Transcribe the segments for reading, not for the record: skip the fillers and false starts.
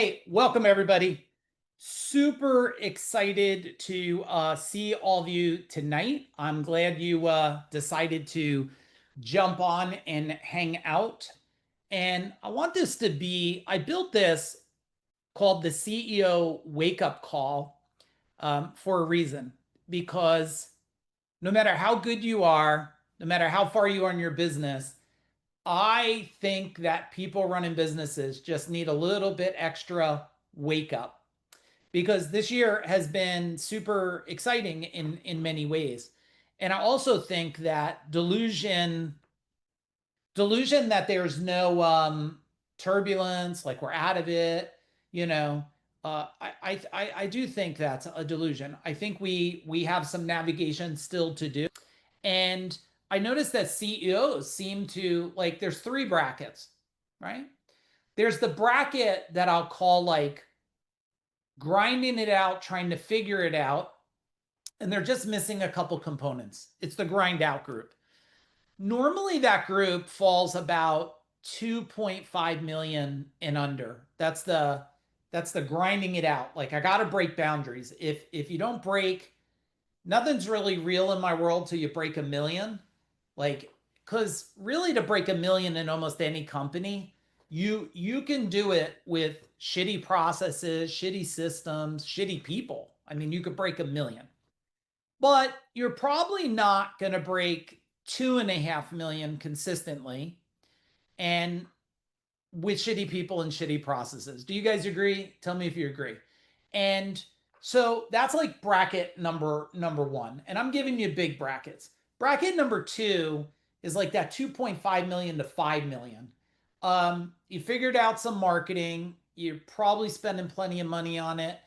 Hey, welcome everybody. Super excited to see all of you tonight. I'm glad you decided to jump on and hang out. And I want this to be, I built this called the CEO Wake Up Call for a reason. Because no matter how good you are, no matter how far you are in your business, I think that people running businesses just need a little bit extra wake up because this year has been super exciting in many ways. And I also think that delusion that there's no turbulence, like we're out of it, you know, I do think that's a delusion. I think we have some navigation still to do. And I noticed that CEOs seem to like there's three brackets, right? There's the bracket that I'll call like grinding it out, trying to figure it out, and they're just missing a couple components. It's the grind out group. Normally that group falls about 2.5 million and under. That's the grinding it out. Like I got to break boundaries. If you don't break, nothing's really real in my world till you break a million. Like, because really to break a million in almost any company, you can do it with shitty processes, shitty systems, shitty people. I mean, you could break a million, but you're probably not going to break 2.5 million consistently and with shitty people and shitty processes. Do you guys agree? Tell me if you agree. And so that's like bracket number one. And I'm giving you big brackets. Bracket number two is like that 2.5 million to 5 million. You figured out some marketing, you're probably spending plenty of money on it,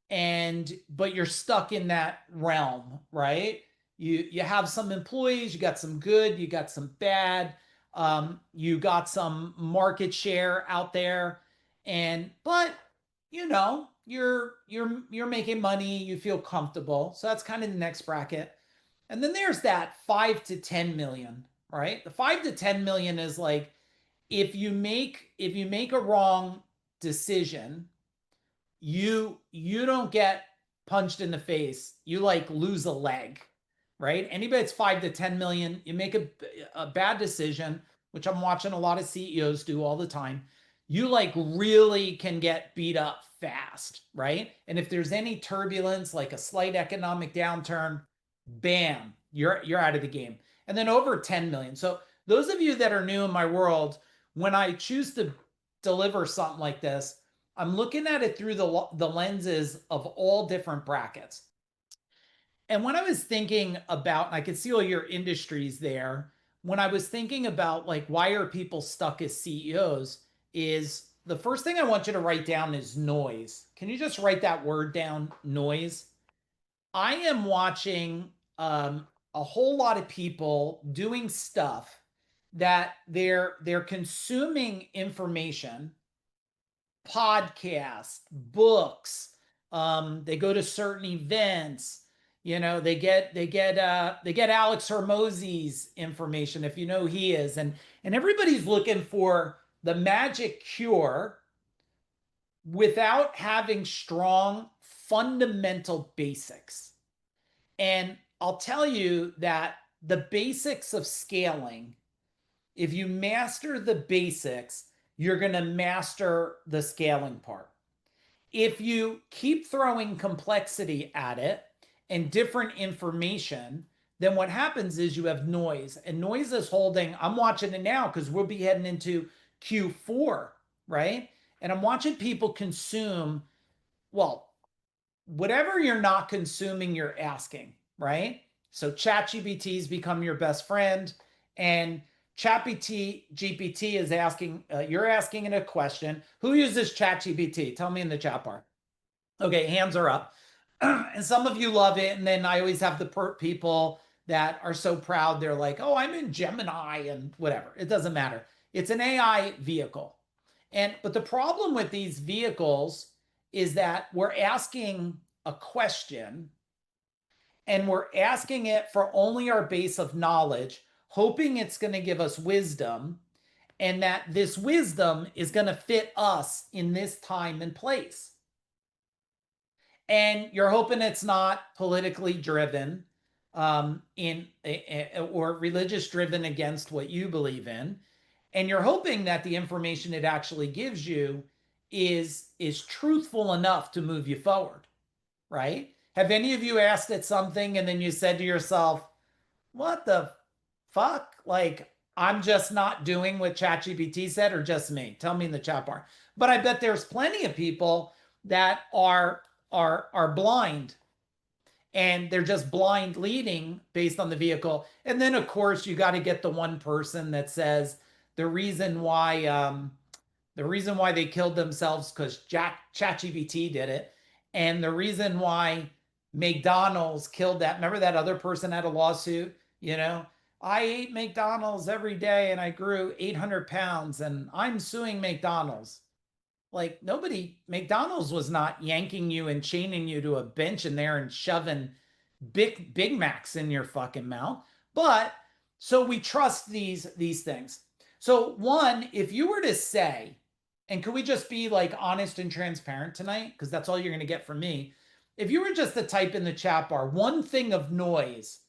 and but you're stuck in that realm, right? You have some employees, you got some good, you got some bad, you got some market share out there, and but you're making money, you feel comfortable, so that's kind of the next bracket. And then there's that 5 to 10 million, right? The 5 to 10 million is like if you make a wrong decision, you don't get punched in the face. You like lose a leg, right? Anybody that's 5 to 10 million, you make a bad decision, which I'm watching a lot of CEOs do all the time. You like really can get beat up fast, right? And if there's any turbulence, like a slight economic downturn, bam, you're out of the game. And then over 10 million. So those of you that are new in my world, when I choose to deliver something like this, I'm looking at it through the lenses of all different brackets. And when I was thinking about, and I could see all your industries there, when I was thinking about like why are people stuck as CEOs, is the first thing I want you to write down is noise. Can you just write that word down, noise? I am watching a whole lot of people doing stuff that they're consuming information, podcasts, books. They go to certain events. They get Alex Hermosi's information, if you know who he is, and everybody's looking for the magic cure without having strong fundamental basics. And I'll tell you that the basics of scaling, if you master the basics, you're going to master the scaling part. If you keep throwing complexity at it and different information, then what happens is you have noise. And noise is holding, I'm watching it now because we'll be heading into Q4, right? And I'm watching people consume, well, whatever you're not consuming, you're asking, right? So ChatGPT's become your best friend, and ChatGPT is asking, you're asking it a question. Who uses ChatGPT? Tell me in the chat bar. Okay, hands are up. And some of you love it. And then I always have the people that are so proud. They're like, oh, I'm in Gemini and whatever. It doesn't matter. It's an AI vehicle. But the problem with these vehicles is that we're asking a question and we're asking it for only our base of knowledge, hoping it's going to give us wisdom. and that this wisdom is going to fit us in this time and place. And you're hoping it's not politically driven or religious driven against what you believe in, and you're hoping that the information it actually gives you is truthful enough to move you forward, right? Have any of you asked it something and then you said to yourself, what the fuck? Like, I'm just not doing what ChatGPT said, or just me? Tell me in the chat bar. But I bet there's plenty of people that are blind, and they're just blind leading based on the vehicle. And then of course you got to get the one person that says the reason why they killed themselves because ChatGPT did it, and the reason why McDonald's killed that. Remember that other person had a lawsuit? You know, I ate McDonald's every day and I grew 800 pounds, and I'm suing McDonald's. Like, nobody, McDonald's was not yanking you and chaining you to a bench in there and shoving Big Macs in your fucking mouth. But so we trust these things. So one, if you were to say, and could we just be like honest and transparent tonight? Because that's all you're going to get from me. If you were just to type in the chat bar one thing of noise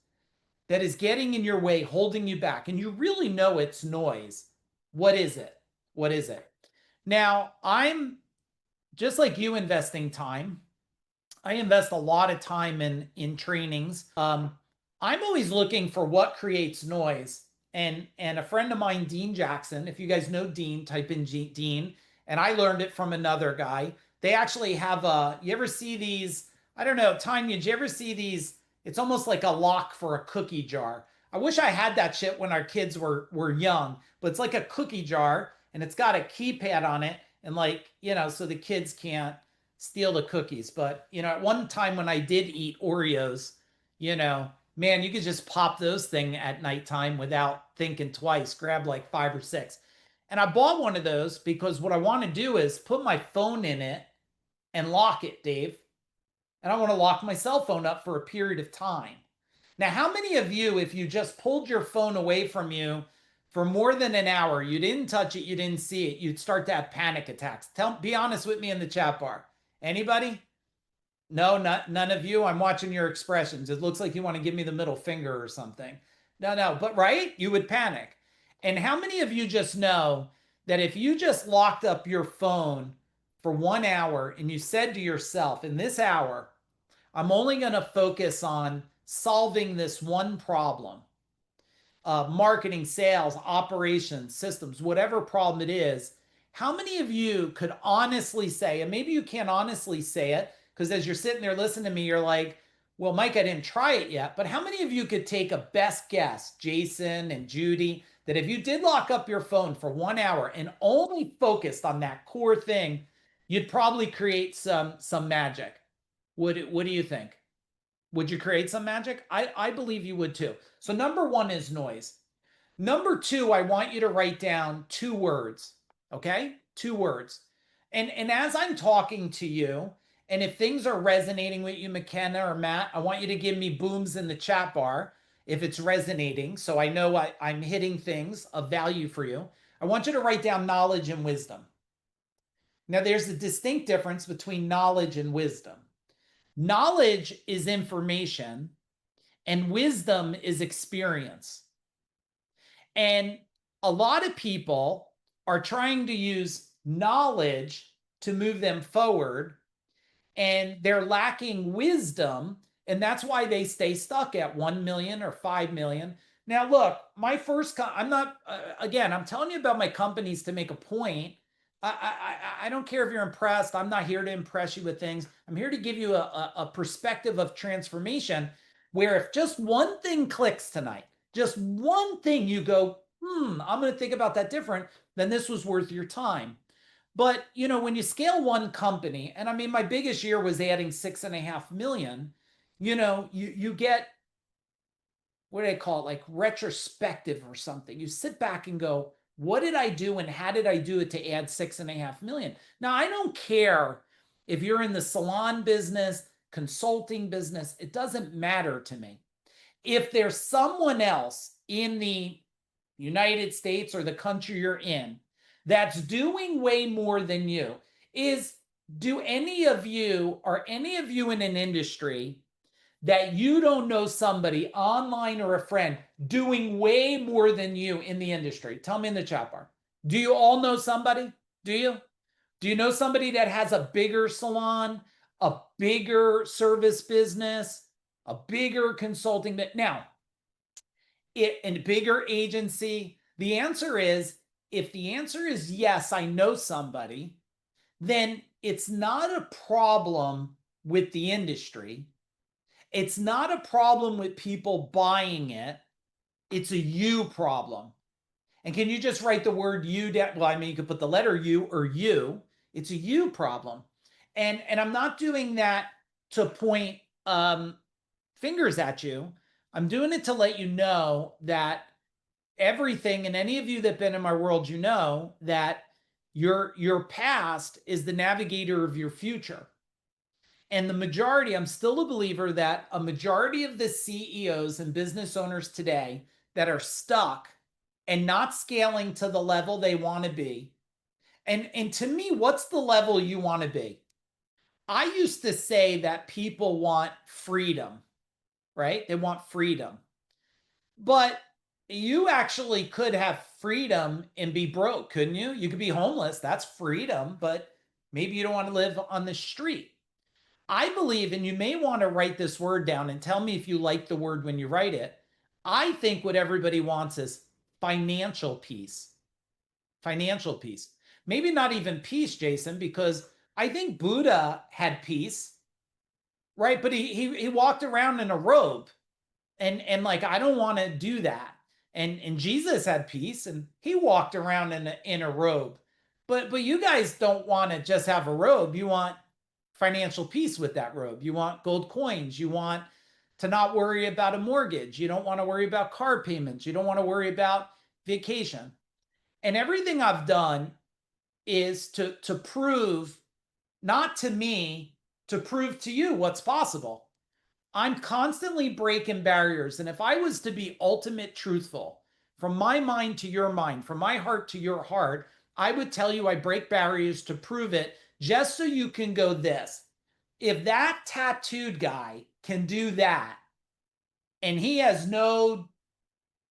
that is getting in your way, holding you back, and you really know it's noise, what is it? What is it? Now, I'm just like you investing time. I invest a lot of time in trainings. I'm always looking for what creates noise. And a friend of mine, Dean Jackson, if you guys know Dean, type in Dean. And I learned it from another guy. They actually have you ever see these? I don't know, Tanya, did you ever see these? It's almost like a lock for a cookie jar. I wish I had that shit when our kids were young, but it's like a cookie jar and it's got a keypad on it, and like, so the kids can't steal the cookies. But at one time when I did eat Oreos, man, you could just pop those thing at nighttime without thinking twice, grab like 5 or 6. And I bought one of those because what I want to do is put my phone in it and lock it, Dave. And I want to lock my cell phone up for a period of time. Now, how many of you, if you just pulled your phone away from you for more than an hour, you didn't touch it, you didn't see it, you'd start to have panic attacks? Be honest with me in the chat bar. Anybody? No, none of you. I'm watching your expressions. It looks like you want to give me the middle finger or something. No, but right? You would panic. And how many of you just know that if you just locked up your phone for 1 hour and you said to yourself, in this hour, I'm only going to focus on solving this one problem, marketing, sales, operations, systems, whatever problem it is, how many of you could honestly say, and maybe you can't honestly say it, because as you're sitting there listening to me, you're like, well, Mike, I didn't try it yet. But how many of you could take a best guess, Jason and Judy, that if you did lock up your phone for 1 hour and only focused on that core thing, you'd probably create some magic? What do you think? Would you create some magic? I believe you would too. So number one is noise. Number two, I want you to write down 2 words. Okay? 2 words. And as I'm talking to you, and if things are resonating with you, McKenna or Matt, I want you to give me booms in the chat bar if it's resonating, so I know I'm hitting things of value for you. I want you to write down knowledge and wisdom. Now, there's a distinct difference between knowledge and wisdom. Knowledge is information, and wisdom is experience. And a lot of people are trying to use knowledge to move them forward, and they're lacking wisdom, and that's why they stay stuck at 1 million or 5 million. Now, look, my first, I'm not, again, I'm telling you about my companies to make a point. I don't care if you're impressed. I'm not here to impress you with things. I'm here to give you a perspective of transformation where if just one thing clicks tonight, just one thing you go, I'm going to think about that different, then this was worth your time. But, when you scale one company, and I mean, my biggest year was adding 6.5 million, you get, what do they call it? Like retrospective or something. You sit back and go, what did I do and how did I do it to add 6.5 million? Now, I don't care if you're in the salon business, consulting business, it doesn't matter to me. If there's someone else in the United States or the country you're in, that's doing way more than you, is do any of you, are any of you in an industry that you don't know somebody online or a friend doing way more than you in the industry? Tell me in the chat bar. Do you all know somebody? Do you? Do you know somebody that has a bigger salon, a bigger service business, a bigger consulting? Now, a bigger agency? The answer is, if the answer is yes, I know somebody, then it's not a problem with the industry. It's not a problem with people buying it. It's a you problem. And can you just write the word you down? Well, I mean, you could put the letter U or you. It's a you problem. And I'm not doing that to point fingers at you. I'm doing it to let you know that everything, and any of you that have been in my world, you know that your past is the navigator of your future. And the majority, I'm still a believer that a majority of the CEOs and business owners today that are stuck and not scaling to the level they want to be. And to me, what's the level you want to be? I used to say that people want freedom, right? They want freedom. But you actually could have freedom and be broke, couldn't you? You could be homeless. That's freedom, but maybe you don't want to live on the street. I believe, and you may want to write this word down and tell me if you like the word when you write it. I think what everybody wants is financial peace. Financial peace. Maybe not even peace, Jason, because I think Buddha had peace, right? But he walked around in a robe, and like, I don't want to do that. And Jesus had peace, and he walked around in a robe. But you guys don't want to just have a robe. You want financial peace with that robe. You want gold coins. You want to not worry about a mortgage. You don't want to worry about car payments. You don't want to worry about vacation. And everything I've done is to prove, not to me, to prove to you what's possible. I'm constantly breaking barriers. And if I was to be ultimate truthful, from my mind to your mind, from my heart to your heart, I would tell you I break barriers to prove it, just so you can go this. If that tattooed guy can do that, and he has no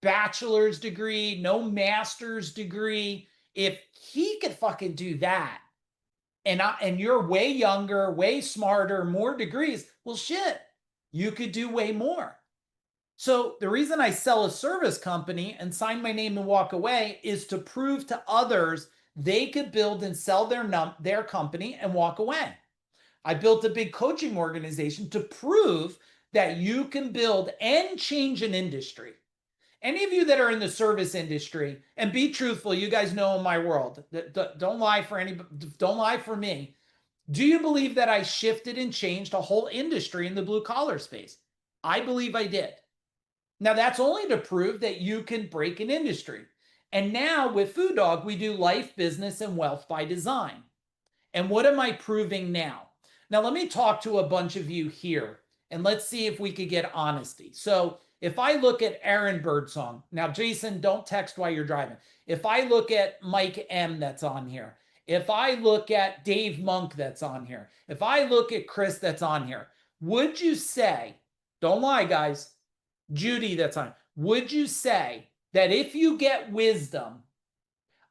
bachelor's degree, no master's degree, if he could fucking do that, and you're way younger, way smarter, more degrees, well, shit, you could do way more. So the reason I sell a service company and sign my name and walk away is to prove to others they could build and sell their company and walk away. I built a big coaching organization to prove that you can build and change an industry. Any of you that are in the service industry, and be truthful, you guys know in my world, don't lie for anybody, don't lie for me. Do you believe that I shifted and changed a whole industry in the blue collar space? I believe I did. Now, that's only to prove that you can break an industry. And now with Food Dog, we do life, business, and wealth by design. And what am I proving now? Now, let me talk to a bunch of you here, and let's see if we could get honesty. So if I look at Aaron Birdsong, now, Jason, don't text while you're driving. If I look at Mike M that's on here, if I look at Dave Monk that's on here, if I look at Chris that's on here, would you say, don't lie, guys, Judy that's on, would you say that if you get wisdom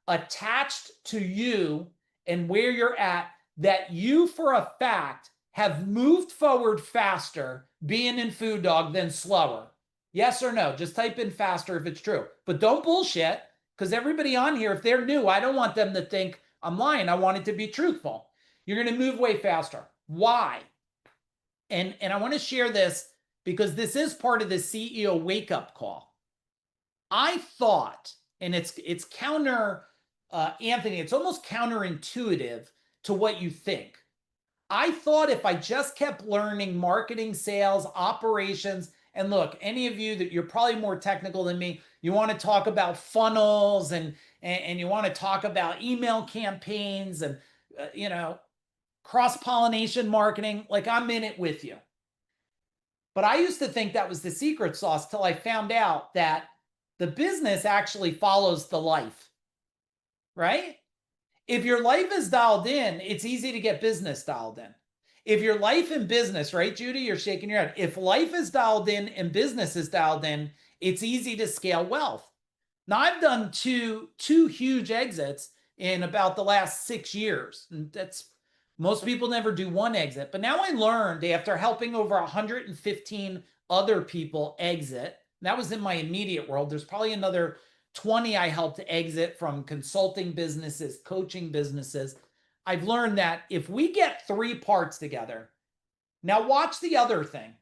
attached to you and where you're at, that you for a fact have moved forward faster being in Food Dog than slower? Yes or no? Just type in faster if it's true. But don't bullshit, because everybody on here, if they're new, I don't want them to think I'm lying. I want it to be truthful. You're going to move way faster. Why? And I want to share this because this is part of the CEO wake-up call. I thought, and it's counter, Anthony, it's almost counterintuitive to what you think. I thought if I just kept learning marketing, sales, operations, and look, any of you that you're probably more technical than me, you want to talk about funnels and you want to talk about email campaigns and cross-pollination marketing, like I'm in it with you. But I used to think that was the secret sauce till I found out that The business actually follows the life, right? If your life is dialed in, it's easy to get business dialed in. If your life and business, right, Judy, you're shaking your head. If life is dialed in and business is dialed in, it's easy to scale wealth. Now I've done two huge exits in about the last 6 years. And that's most people never do one exit. But now I learned after helping over 115 other people exit. That was in my immediate world. There's probably another 20 I helped exit from consulting businesses, coaching businesses. I've learned that if we get three parts together, now watch the other thing.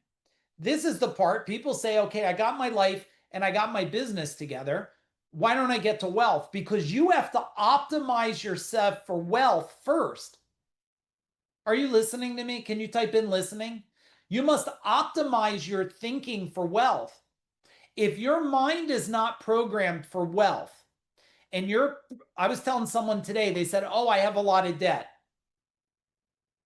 This is the part people say, okay, I got my life and I got my business together. Why don't I get to wealth? Because you have to optimize yourself for wealth first. Are you listening to me? Can you type in listening? You must optimize your thinking for wealth. If your mind is not programmed for wealth, and I was telling someone today, they said, oh, I have a lot of debt.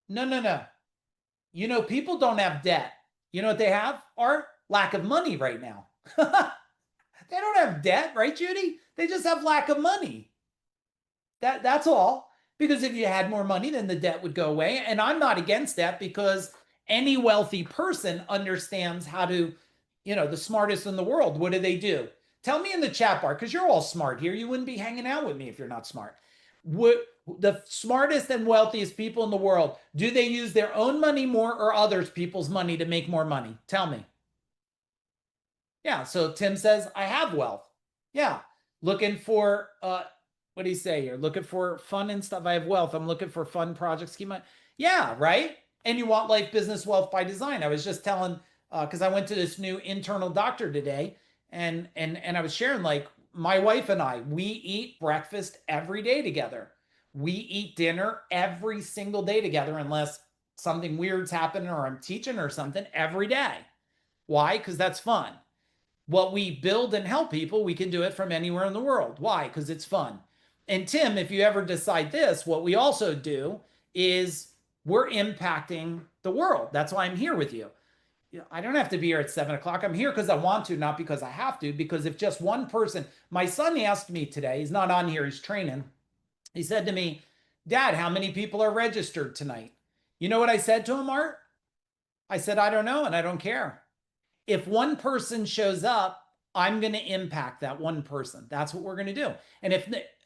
No, no, no. People don't have debt. You know what they have? Are lack of money right now. They don't have debt, right, Judy? They just have lack of money. That's all. Because if you had more money, then the debt would go away. And I'm not against that because any wealthy person understands how to, the smartest in the world. What do? Tell me in the chat bar, because you're all smart here. You wouldn't be hanging out with me if you're not smart. What the smartest and wealthiest people in the world, do they use their own money more or others people's money to make more money? Tell me. Yeah, so Tim says, I have wealth. Yeah. Looking for what do you say here? Looking for fun and stuff. I have wealth. I'm looking for fun projects. Yeah, right. And you want life, business, wealth by design. I was just telling because I went to this new internal doctor today, and I was sharing like my wife and I, we eat breakfast every day together. We eat dinner every single day together, unless something weird's happening or I'm teaching or something every day. Why? Because that's fun. What we build and help people, we can do it from anywhere in the world. Why? Because it's fun. And Tim, if you ever decide this, what we also do is we're impacting the world. That's why I'm here with you. I don't have to be here at 7 o'clock. I'm here because I want to, not because I have to. Because if just one person, my son asked me today, he's not on here, he's training. He said to me, Dad, how many people are registered tonight? You know what I said to him, Art? I said, I don't know, and I don't care. If one person shows up, I'm going to impact that one person. That's what we're going to do. And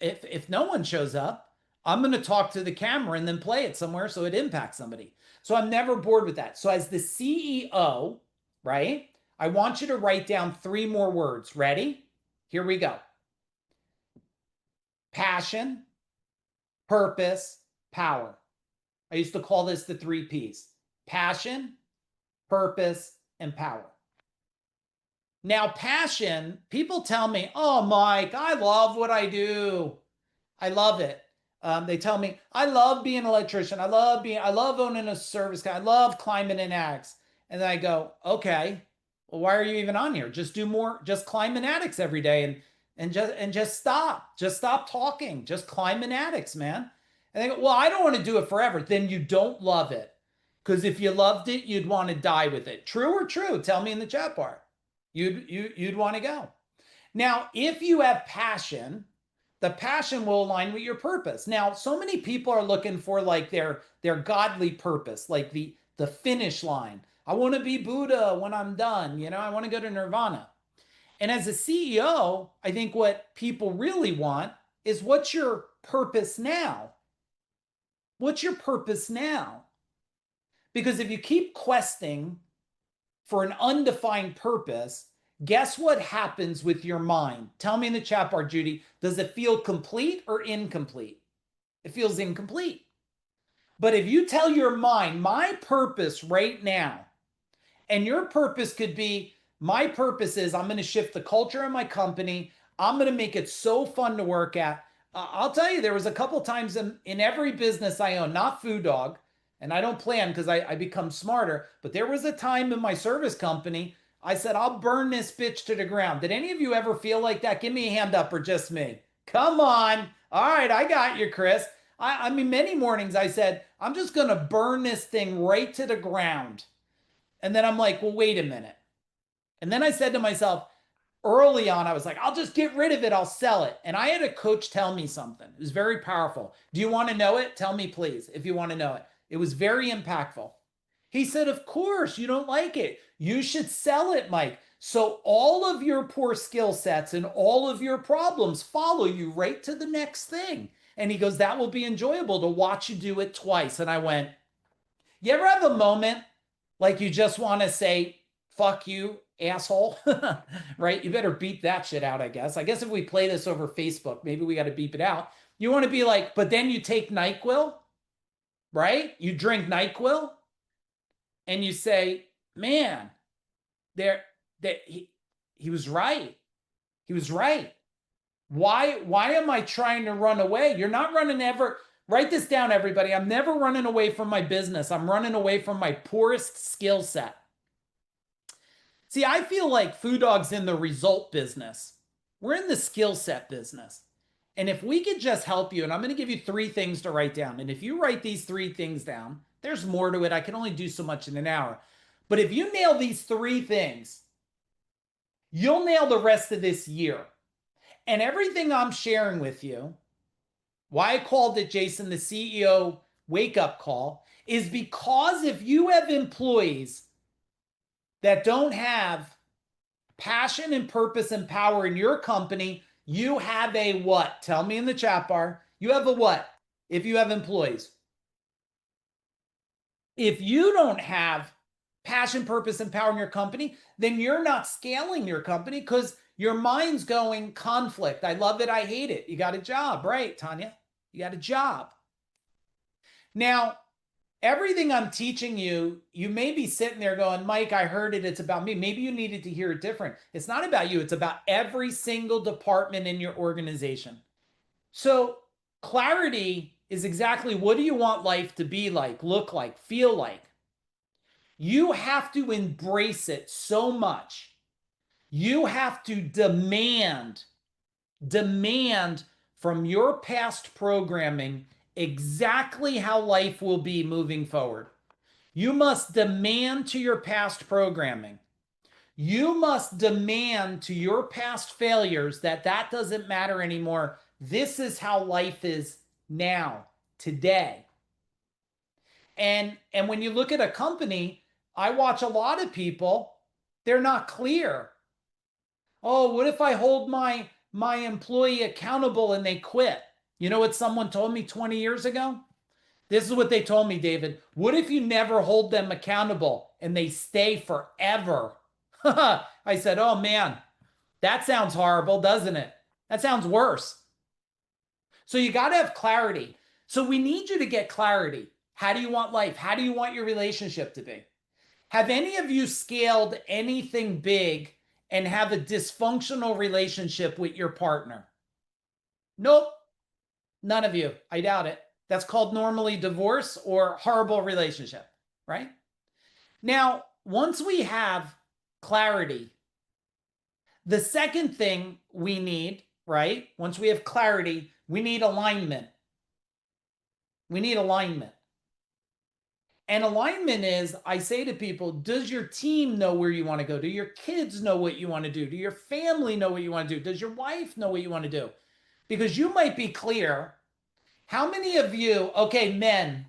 if no one shows up, I'm going to talk to the camera and then play it somewhere so it impacts somebody. So I'm never bored with that. So as the CEO, right? I want you to write down three more words. Ready? Here we go. Passion, purpose, power. I used to call this the 3 Ps. Passion, purpose, and power. Now, passion, people tell me, oh, Mike, I love what I do. I love it. They tell me, I love being an electrician. I love owning a service company. I love climbing in attics. And then I go, okay, well, why are you even on here? Just do more, just climb in attics every day and just stop. Just stop talking. Just climb in attics, man. And they go, well, I don't want to do it forever. Then you don't love it. Because if you loved it, you'd want to die with it. True or true? Tell me in the chat bar. You'd want to go. Now, if you have passion, the passion will align with your purpose. Now, so many people are looking for like their godly purpose, like the finish line. I want to be Buddha when I'm done. I want to go to nirvana. And as a CEO, I think what people really want is, what's your purpose now? What's your purpose now? Because if you keep questing for an undefined purpose, guess what happens with your mind? Tell me in the chat bar, Judy. Does it feel complete or incomplete? It feels incomplete. But if you tell your mind, my purpose right now, and your purpose could be, my purpose is I'm going to shift the culture of my company. I'm going to make it so fun to work at. I'll tell you, there was a couple times in every business I own, not Food Dog, and I don't plan because I become smarter, but there was a time in my service company, I said, I'll burn this bitch to the ground. Did any of you ever feel like that? Give me a hand up, or just me. Come on. All right, I got you, Chris. I mean, many mornings I said, I'm just going to burn this thing right to the ground. And then I'm like, well, wait a minute. And then I said to myself, early on, I was like, I'll just get rid of it, I'll sell it. And I had a coach tell me something. It was very powerful. Do you want to know it? Tell me, please, if you want to know it. It was very impactful. He said, of course, you don't like it. You should sell it, Mike. So all of your poor skill sets and all of your problems follow you right to the next thing. And he goes, that will be enjoyable to watch you do it twice. And I went, you ever have a moment like you just want to say, fuck you, asshole? Right? You better beep that shit out, I guess. I guess if we play this over Facebook, maybe we got to beep it out. You want to be like, but then you take NyQuil, right? You drink NyQuil and you say, man, there, he was right. He was right. Why am I trying to run away? You're not running ever. Write this down, everybody. I'm never running away from my business. I'm running away from my poorest skill set. See, I feel like Food Dog's in the result business. We're in the skill set business. And if we could just help you, and I'm going to give you 3 things to write down. And if you write these 3 things down, there's more to it. I can only do so much in an hour. But if you nail these 3 things, you'll nail the rest of this year. And everything I'm sharing with you, why I called it, Jason, the CEO wake-up call, is because if you have employees that don't have passion and purpose and power in your company, you have a what? Tell me in the chat bar. You have a what if you have employees? If you don't have passion, purpose, and power in your company, then you're not scaling your company because your mind's going conflict. I love it. I hate it. You got a job, right, Tanya? You got a job. Now, everything I'm teaching you, you may be sitting there going, Mike, I heard it. It's about me. Maybe you needed to hear it different. It's not about you. It's about every single department in your organization. So clarity is exactly what do you want life to be like, look like, feel like? You have to embrace it so much. You have to demand from your past programming exactly how life will be moving forward. You must demand to your past programming. You must demand to your past failures that doesn't matter anymore. This is how life is now, today. And when you look at a company, I watch a lot of people, they're not clear. Oh, what if I hold my employee accountable and they quit? You know what someone told me 20 years ago? This is what they told me, David. What if you never hold them accountable and they stay forever? I said, oh man, that sounds horrible, doesn't it? That sounds worse. So you got to have clarity. So we need you to get clarity. How do you want life? How do you want your relationship to be? Have any of you scaled anything big and have a dysfunctional relationship with your partner? Nope. None of you. I doubt it. That's called normally divorce or horrible relationship, right? Now, once we have clarity, the second thing we need, right? Once we have clarity, we need alignment. We need alignment. And alignment is, I say to people, does your team know where you want to go? Do your kids know what you want to do? Do your family know what you want to do? Does your wife know what you want to do? Because you might be clear. How many of you, okay, men,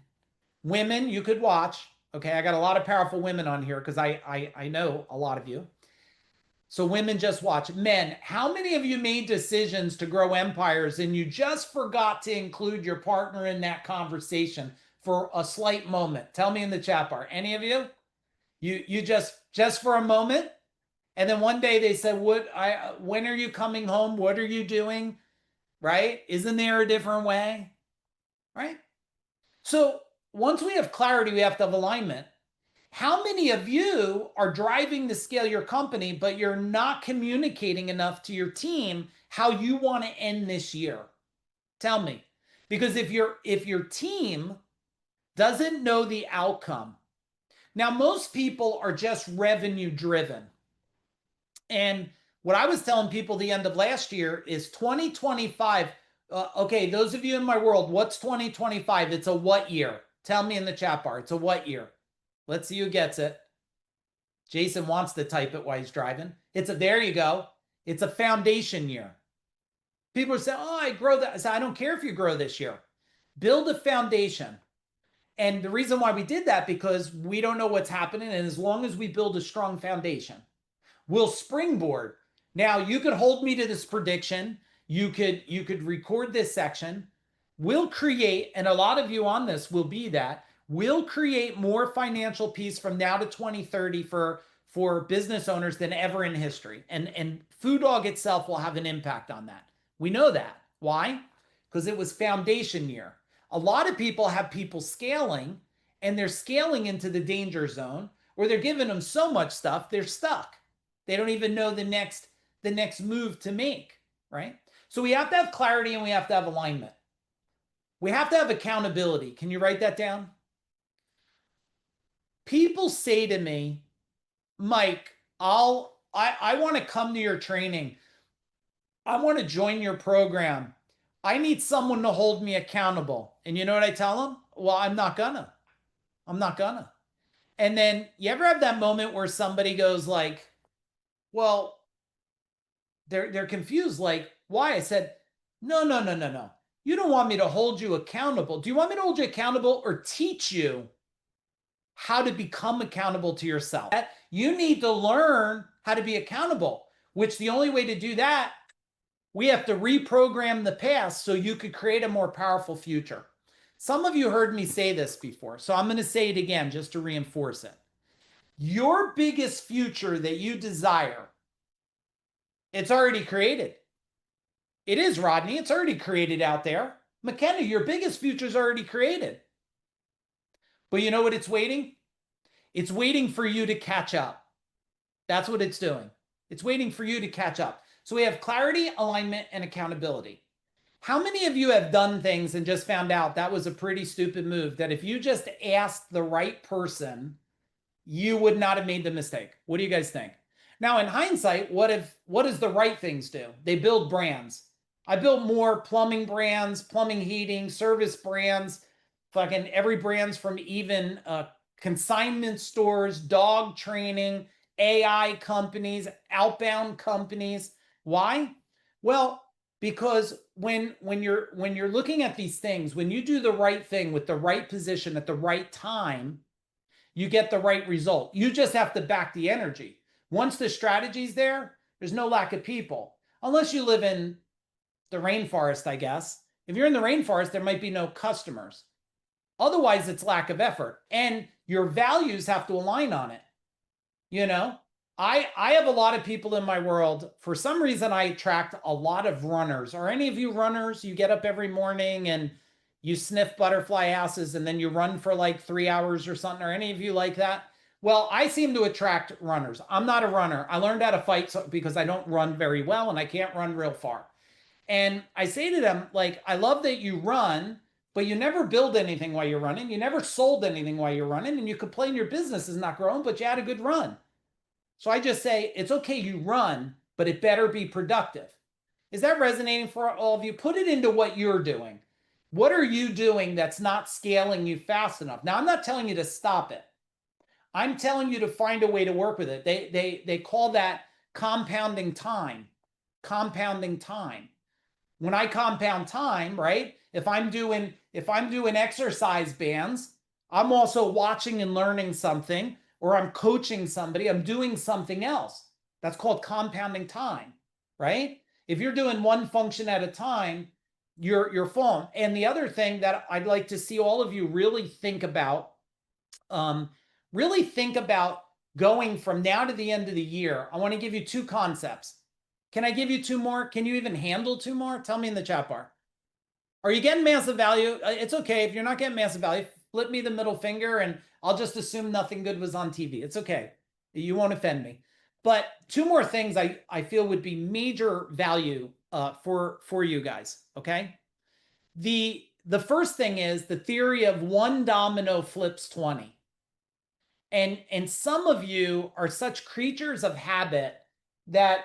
women, you could watch. Okay, I got a lot of powerful women on here because I know a lot of you. So women, just watch. Men, how many of you made decisions to grow empires and you just forgot to include your partner in that conversation for a slight moment? Tell me in the chat bar. Any of you? You just for a moment? And then one day they said, when are you coming home? What are you doing? Right? Isn't there a different way? Right? So once we have clarity, we have to have alignment. How many of you are driving to scale your company, but you're not communicating enough to your team how you want to end this year? Tell me. Because if your team doesn't know the outcome, now most people are just revenue driven. And what I was telling people the end of last year is 2025. Okay, those of you in my world, what's 2025? It's a what year? Tell me in the chat bar. It's a what year? Let's see who gets it. Jason wants to type it while he's driving. There you go. It's a foundation year. People are saying, oh, I grow that. I say, I don't care if you grow this year. Build a foundation. And the reason why we did that, because we don't know what's happening. And as long as we build a strong foundation, we'll springboard. Now you could hold me to this prediction. You could record this section. We'll create, and a lot of you on this will be that. We'll create more financial peace from now to 2030 for business owners than ever in history. And Food Dog itself will have an impact on that. We know that. Why? Because it was foundation year. A lot of people have people scaling, and they're scaling into the danger zone, or they're giving them so much stuff they're stuck. They don't even know the next move to make, right? So we have to have clarity and we have to have alignment. We have to have accountability. Can you write that down? People say to me, Mike, I want to come to your training. I want to join your program. I need someone to hold me accountable. And you know what I tell them? Well, I'm not gonna. I'm not gonna. And then you ever have that moment where somebody goes like, well, they're confused, like, why? I said, no, no, no, no, no. You don't want me to hold you accountable. Do you want me to hold you accountable or teach you how to become accountable to yourself? You need to learn how to be accountable, which the only way to do that, we have to reprogram the past so you could create a more powerful future. Some of you heard me say this before, so I'm going to say it again just to reinforce it. Your biggest future that you desire, it's already created. It is, Rodney. It's already created out there. McKenna, your biggest future is already created. But you know what it's waiting? It's waiting for you to catch up. That's what it's doing. It's waiting for you to catch up. So we have clarity, alignment, and accountability. How many of you have done things and just found out that was a pretty stupid move, that if you just asked the right person, you would not have made the mistake? What do you guys think? Now, in hindsight, what does the right things do? They build brands. I built more plumbing brands, plumbing, heating, service brands, fucking every brand's from even consignment stores, dog training, AI companies, outbound companies. Why? Well, because when you're looking at these things, when you do the right thing with the right position at the right time, you get the right result. You just have to back the energy. Once the strategy's there, there's no lack of people. Unless you live in the rainforest, I guess. If you're in the rainforest, there might be no customers. Otherwise, it's lack of effort. And your values have to align on it. You know, I have a lot of people in my world. For some reason, I attract a lot of runners. Are any of you runners? You get up every morning and you sniff butterfly asses and then you run for like 3 hours or something. Are any of you like that? Well, I seem to attract runners. I'm not a runner. I learned how to fight because I don't run very well and I can't run real far. And I say to them, like, I love that you run, but you never build anything while you're running. You never sold anything while you're running. And you complain your business is not growing, but you had a good run. So I just say, it's okay, you run, but it better be productive. Is that resonating for all of you? Put it into what you're doing. What are you doing that's not scaling you fast enough? Now, I'm not telling you to stop it. I'm telling you to find a way to work with it. They call that compounding time. Compounding time. When I compound time, right? If I'm doing exercise bands, I'm also watching and learning something, or I'm coaching somebody, I'm doing something else. That's called compounding time, right? If you're doing one function at a time, you're falling. And the other thing that I'd like to see all of you really think about, going from now to the end of the year. I want to give you two concepts. Can I give you two more? Can you even handle two more? Tell me in the chat bar. Are you getting massive value? It's okay. If you're not getting massive value, flip me the middle finger and I'll just assume nothing good was on TV. It's okay. You won't offend me. But two more things I feel would be major value for you guys, okay? The first thing is the theory of one domino flips 20. And some of you are such creatures of habit that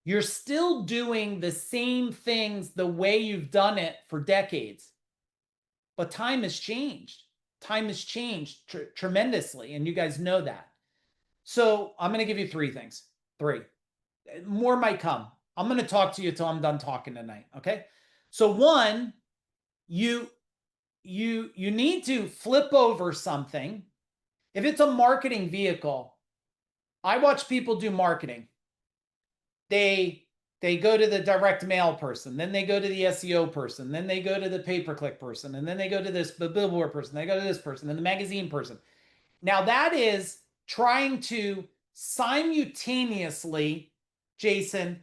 you're still doing the same things the way you've done it for decades. But time has changed. Time has changed tremendously, and you guys know that. So I'm going to give you three things. Three. More might come. I'm going to talk to you till I'm done talking tonight. Okay. So one, you you need to flip over something. If it's a marketing vehicle, I watch people do marketing. They go to the direct mail person, then they go to the SEO person, then they go to the pay-per-click person, and then they go to this billboard person, they go to this person, then the magazine person. Now that is trying to simultaneously, Jason,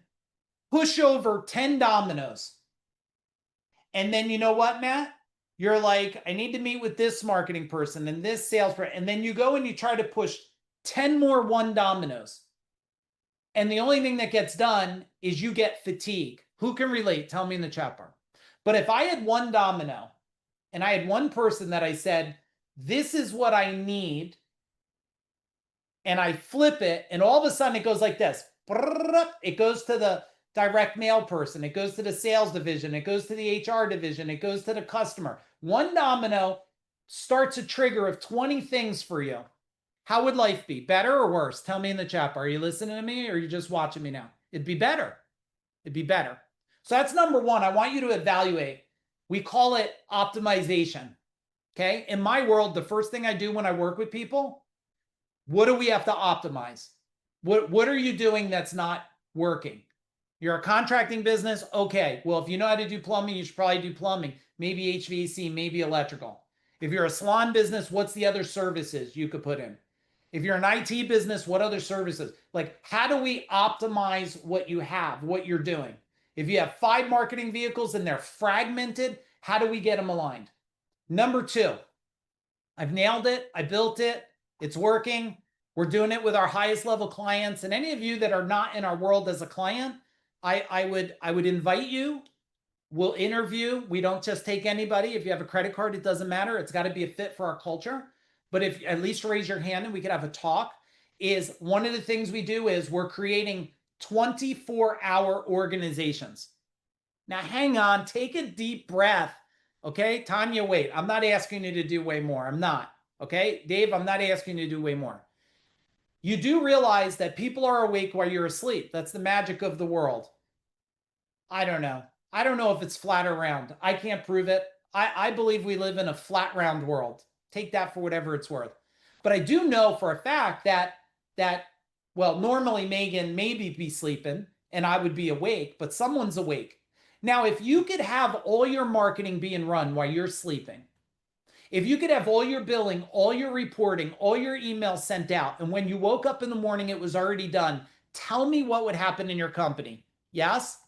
push over 10 dominoes. And then you know what, Matt? You're like, I need to meet with this marketing person and this sales person. And then you go and you try to push 10 more one dominoes. And the only thing that gets done is you get fatigue. Who can relate? Tell me in the chat bar. But if I had one domino and I had one person that I said, this is what I need, and I flip it, and all of a sudden it goes like this. It goes to the direct mail person. It goes to the sales division. It goes to the HR division. It goes to the customer. One domino starts a trigger of 20 things for you. How would life be? Better or worse? Tell me in the chat bar. Are you listening to me or are you just watching me now? It'd be better. It'd be better. So that's number one. I want you to evaluate. We call it optimization. Okay. In my world, the first thing I do when I work with people, what do we have to optimize? What are you doing that's not working? You're a contracting business. Okay. Well, if you know how to do plumbing, you should probably do plumbing, maybe HVAC, maybe electrical. If you're a salon business, what's the other services you could put in? If you're an IT business, what other services? Like, how do we optimize what you have, what you're doing? If you have 5 marketing vehicles and they're fragmented, how do we get them aligned? Number 2, I've nailed it. I built it. It's working. We're doing it with our highest level clients. And any of you that are not in our world as a client, I would invite you. We'll interview. We don't just take anybody. If you have a credit card, it doesn't matter. It's got to be a fit for our culture. But if at least raise your hand and we could have a talk, is one of the things we do is we're creating 24-hour organizations. Now, hang on, take a deep breath. Okay, Tanya, wait. I'm not asking you to do way more. I'm not. Okay, Dave, I'm not asking you to do way more. You do realize that people are awake while you're asleep. That's the magic of the world. I don't know. I don't know if it's flat or round. I can't prove it. I believe we live in a flat round world. Take that for whatever it's worth. But I do know for a fact that well, normally Megan maybe be sleeping and I would be awake, but someone's awake. Now, if you could have all your marketing being run while you're sleeping, if you could have all your billing, all your reporting, all your emails sent out, and when you woke up in the morning, it was already done, tell me what would happen in your company. Yes?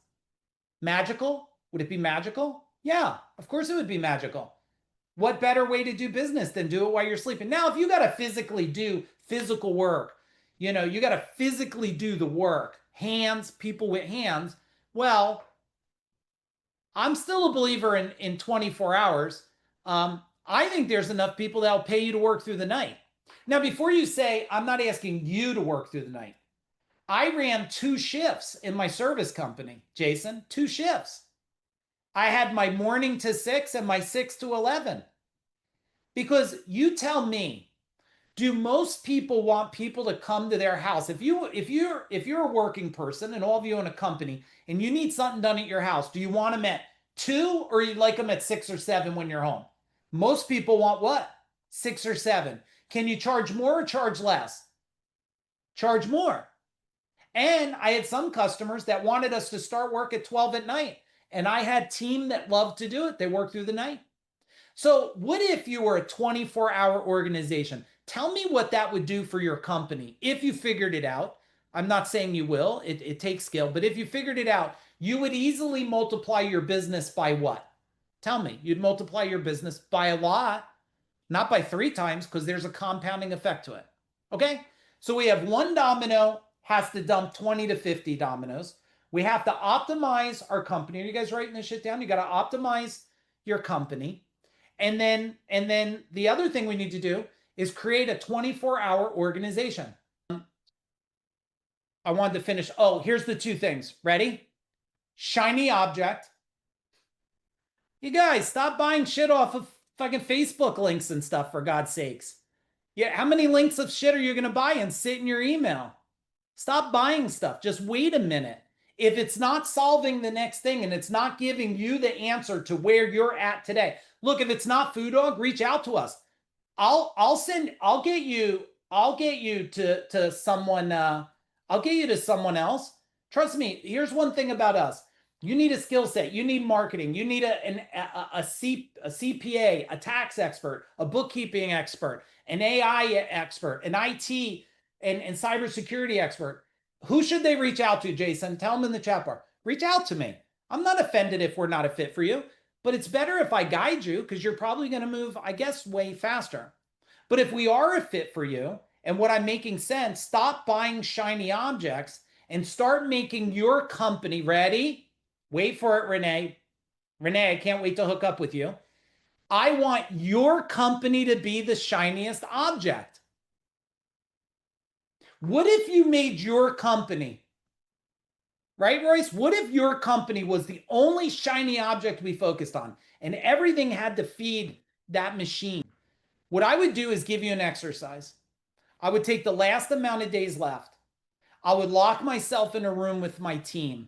Magical? Would it be magical? Yeah, of course it would be magical. What better way to do business than do it while you're sleeping? Now, if you got to physically do physical work, you got to physically do the work, hands, people with hands, well, I'm still a believer in 24 hours. I think there's enough people that will pay you to work through the night. Now, before you say, I'm not asking you to work through the night. I ran 2 shifts in my service company, Jason, 2 shifts. I had my morning to 6 and my 6 to 11. Because you tell me, do most people want people to come to their house? If you're a working person and all of you in a company and you need something done at your house, do you want them at 2 or you like them at 6 or 7 when you're home? Most people want what? 6 or 7. Can you charge more or charge less? Charge more. And I had some customers that wanted us to start work at 12 at night. And I had team that loved to do it. They work through the night. So what if you were a 24-hour organization? Tell me what that would do for your company if you figured it out. I'm not saying you will. It takes skill. But if you figured it out, you would easily multiply your business by what? Tell me. You'd multiply your business by a lot, not by 3 times, because there's a compounding effect to it. Okay? So we have one domino has to dump 20 to 50 dominoes. We have to optimize our company. Are you guys writing this shit down? You got to optimize your company. And then the other thing we need to do is create a 24-hour organization. I wanted to finish. Oh, here's the 2 things. Ready? Shiny object. You guys, stop buying shit off of fucking Facebook links and stuff, for God's sakes. Yeah, how many links of shit are you going to buy and sit in your email? Stop buying stuff. Just wait a minute. If it's not solving the next thing and it's not giving you the answer to where you're at today, look, if it's not Food Dog, reach out to us. I'll get you to someone I'll get you to someone else. Trust me, here's one thing about us. You need a skill set, you need marketing, you need a CPA, a tax expert, a bookkeeping expert, an AI expert, an IT and cybersecurity expert. Who should they reach out to, Jason? Tell them in the chat bar. Reach out to me. I'm not offended if we're not a fit for you, but it's better if I guide you because you're probably going to move, I guess, way faster. But if we are a fit for you, and what I'm making sense, stop buying shiny objects and start making your company ready. Wait for it, Renee. Renee, I can't wait to hook up with you. I want your company to be the shiniest object. What if you made your company, right, Royce? What if your company was the only shiny object we focused on and everything had to feed that machine? What I would do is give you an exercise. I would take the last amount of days left. I would lock myself in a room with my team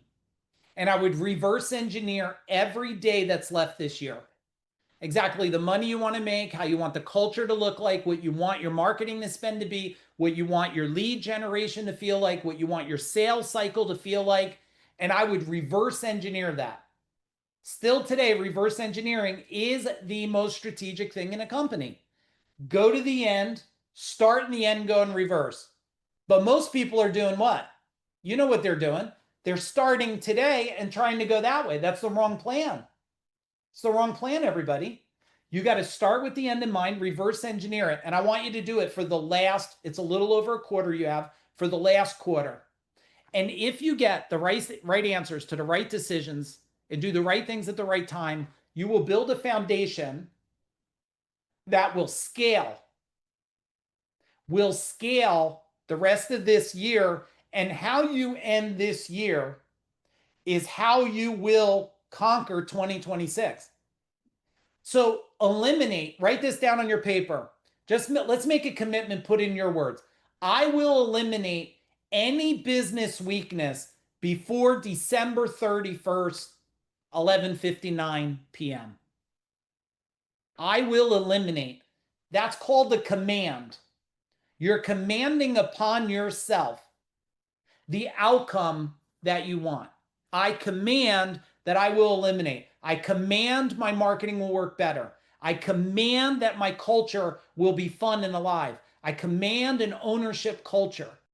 and I would reverse engineer every day that's left this year. Exactly the money you want to make, how you want the culture to look like, what you want your marketing to spend to be, what you want your lead generation to feel like, what you want your sales cycle to feel like. And I would reverse engineer that. Still today, reverse engineering is the most strategic thing in a company. Go to the end, start in the end, go in reverse. But most people are doing what? You know what they're doing. They're starting today and trying to go that way. That's the wrong plan. It's the wrong plan, everybody. You got to start with the end in mind, reverse engineer it. And I want you to do it for the last, it's a little over a quarter you have, for the last quarter. And if you get the right answers to the right decisions and do the right things at the right time, you will build a foundation that will scale the rest of this year. And how you end this year is how you will conquer 2026. So eliminate, write this down on your paper. Just let's make a commitment, put in your words. I will eliminate any business weakness before December 31st, 11:59 p.m. I will eliminate. That's called the command. You're commanding upon yourself the outcome that you want. I command that I will eliminate. I command my marketing will work better. I command that my culture will be fun and alive. I command an ownership culture.